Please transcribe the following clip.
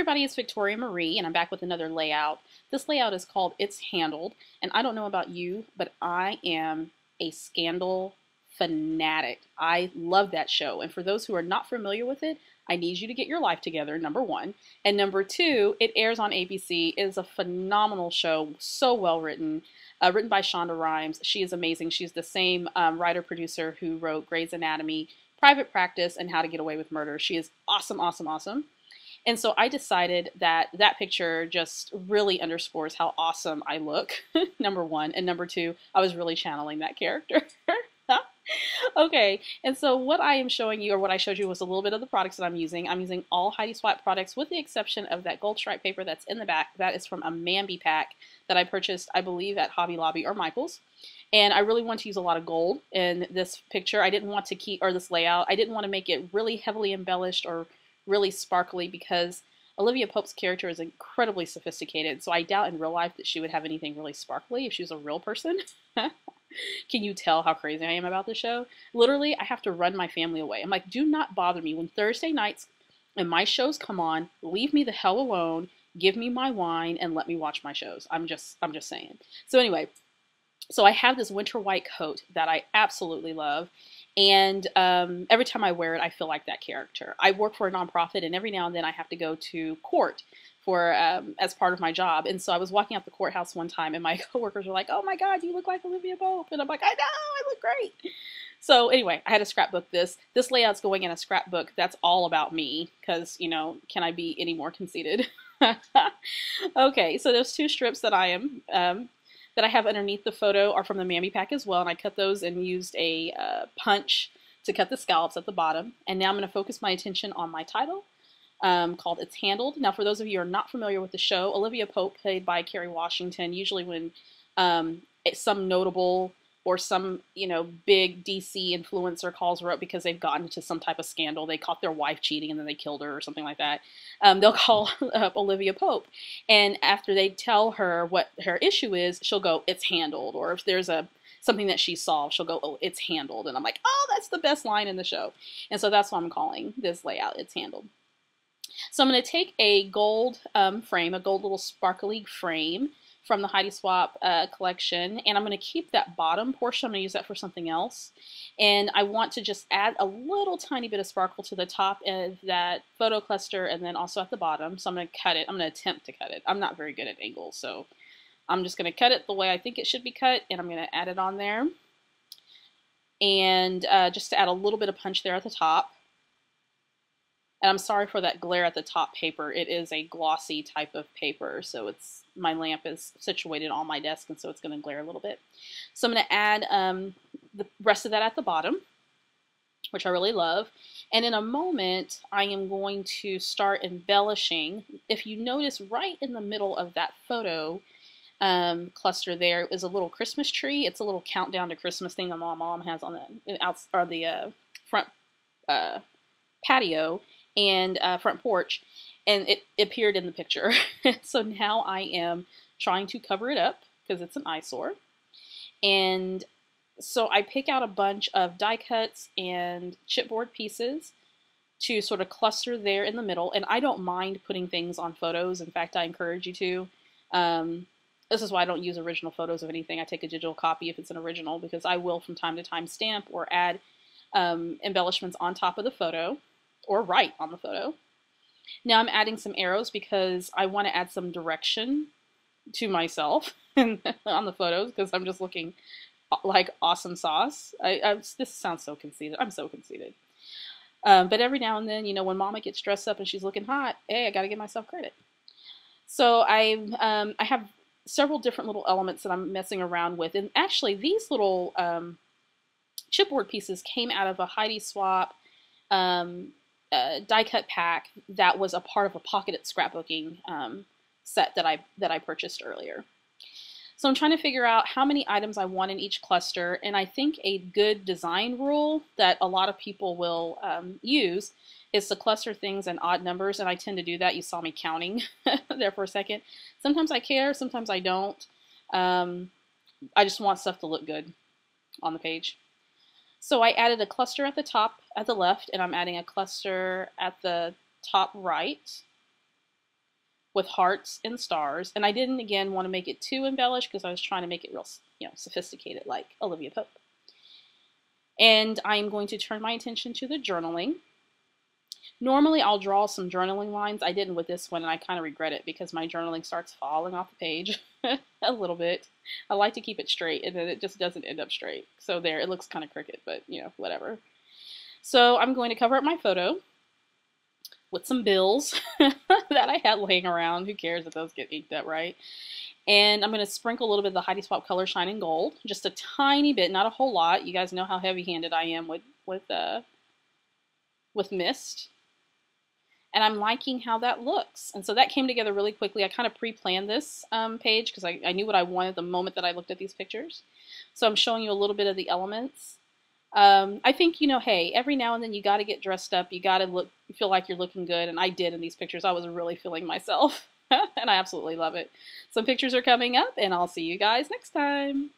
everybody, it's Victoria Marie, and I'm back with another layout. This layout is called It's Handled, and I don't know about you, but I am a Scandal fanatic. I love that show, and for those who are not familiar with it, I need you to get your life together, number one. And number two, it airs on ABC. It is a phenomenal show, so well written. Written by Shonda Rhimes. She is amazing. She's the same writer-producer who wrote Grey's Anatomy, Private Practice, and How to Get Away with Murder. She is awesome, awesome, awesome. And so I decided that that picture just really underscores how awesome I look, number one. And number two, I was really channeling that character. Okay, and so what I am showing you, or what I showed you, was a little bit of the products that I'm using. I'm using all Heidi Swapp products with the exception of that gold stripe paper that's in the back. That is from a Mambi pack that I purchased, I believe, at Hobby Lobby or Michael's. And I really want to use a lot of gold in this picture. I didn't want to keep, or this layout, I didn't want to make it really heavily embellished or really sparkly because Olivia Pope's character is incredibly sophisticated, so I doubt in real life that she would have anything really sparkly if she was a real person. Can you tell how crazy I am about this show? Literally, I have to run my family away. I'm like, do not bother me. When Thursday nights and my shows come on, leave me the hell alone, give me my wine, and let me watch my shows. I'm just saying. So anyway, so I have this winter white coat that I absolutely love. And every time I wear it, I feel like that character. I work for a nonprofit, and every now and then I have to go to court for as part of my job. And so I was walking out the courthouse one time, and my coworkers were like, "Oh my God, you look like Olivia Pope," and I'm like, "I know, I look great." So anyway, I had to scrapbook this. This layout's going in a scrapbook that's all about me, because you know, can I be any more conceited? Okay, so those two strips that I am. That I have underneath the photo are from the Mambi pack as well, and I cut those and used a punch to cut the scallops at the bottom. And now I'm going to focus my attention on my title, called It's Handled. Now, for those of you who are not familiar with the show, Olivia Pope, played by Kerry Washington, usually when some notable or some, you know, big DC influencer calls her up because they've gotten into some type of scandal. They caught their wife cheating and then they killed her or something like that. They'll call up Olivia Pope. And after they tell her what her issue is, she'll go, "It's handled." Or if there's something that she solved, she'll go, "Oh, it's handled." And I'm like, oh, that's the best line in the show. And so that's what I'm calling this layout, It's Handled. So I'm going to take a gold frame, a gold little sparkly frame, from the Heidi Swapp collection, and I'm going to keep that bottom portion. I'm going to use that for something else, and I want to just add a little tiny bit of sparkle to the top of that photo cluster and then also at the bottom. So I'm going to cut it. I'm going to attempt to cut it. I'm not very good at angles, so I'm just going to cut it the way I think it should be cut, and I'm going to add it on there, and just to add a little bit of punch there at the top. And I'm sorry for that glare at the top paper. It is a glossy type of paper, so my lamp is situated on my desk, and so it's going to glare a little bit. So I'm going to add the rest of that at the bottom, which I really love. And in a moment, I am going to start embellishing. If you notice, right in the middle of that photo cluster there is a little Christmas tree. It's a little countdown to Christmas thing that my mom has on the front patio and front porch, and it appeared in the picture. So now I am trying to cover it up because it's an eyesore. And so I pick out a bunch of die cuts and chipboard pieces to sort of cluster there in the middle. And I don't mind putting things on photos. In fact, I encourage you to. This is why I don't use original photos of anything. I take a digital copy if it's an original, because I will from time to time stamp or add embellishments on top of the photo, or right on the photo. Now I'm adding some arrows because I want to add some direction to myself on the photos, because I'm just looking like awesome sauce. This sounds so conceited. I'm so conceited. But every now and then, you know, when Mama gets dressed up and she's looking hot, hey, I got to give myself credit. So I have several different little elements that I'm messing around with. And actually, these little chipboard pieces came out of a Heidi Swapp die cut pack that was a part of a pocketed scrapbooking set that I purchased earlier. So I'm trying to figure out how many items I want in each cluster, and I think a good design rule that a lot of people will use is to cluster things in odd numbers, and I tend to do that. You saw me counting there for a second. Sometimes I care, sometimes I don't. I just want stuff to look good on the page. So I added a cluster at the top at the left, and I'm adding a cluster at the top right. with hearts and stars. And I didn't, again, want to make it too embellished because I was trying to make it real, sophisticated like Olivia Pope. And I'm going to turn my attention to the journaling. Normally I'll draw some journaling lines. I didn't with this one, and I kind of regret it because my journaling starts falling off the page a little bit. I like to keep it straight, and then it just doesn't end up straight. So there, it looks kind of crooked, but whatever. So I'm going to cover up my photo with some bills that I had laying around. Who cares if those get inked up, right? And I'm going to sprinkle a little bit of the Heidi Swap Color Shine in Gold, just a tiny bit, not a whole lot. You guys know how heavy-handed I am with mist. And I'm liking how that looks. And so that came together really quickly. I kind of pre-planned this page because I knew what I wanted the moment that I looked at these pictures. So I'm showing you a little bit of the elements. I think, hey, every now and then you got to get dressed up. You got to feel like you're looking good. And I did in these pictures. I was really feeling myself. And I absolutely love it. Some pictures are coming up, and I'll see you guys next time.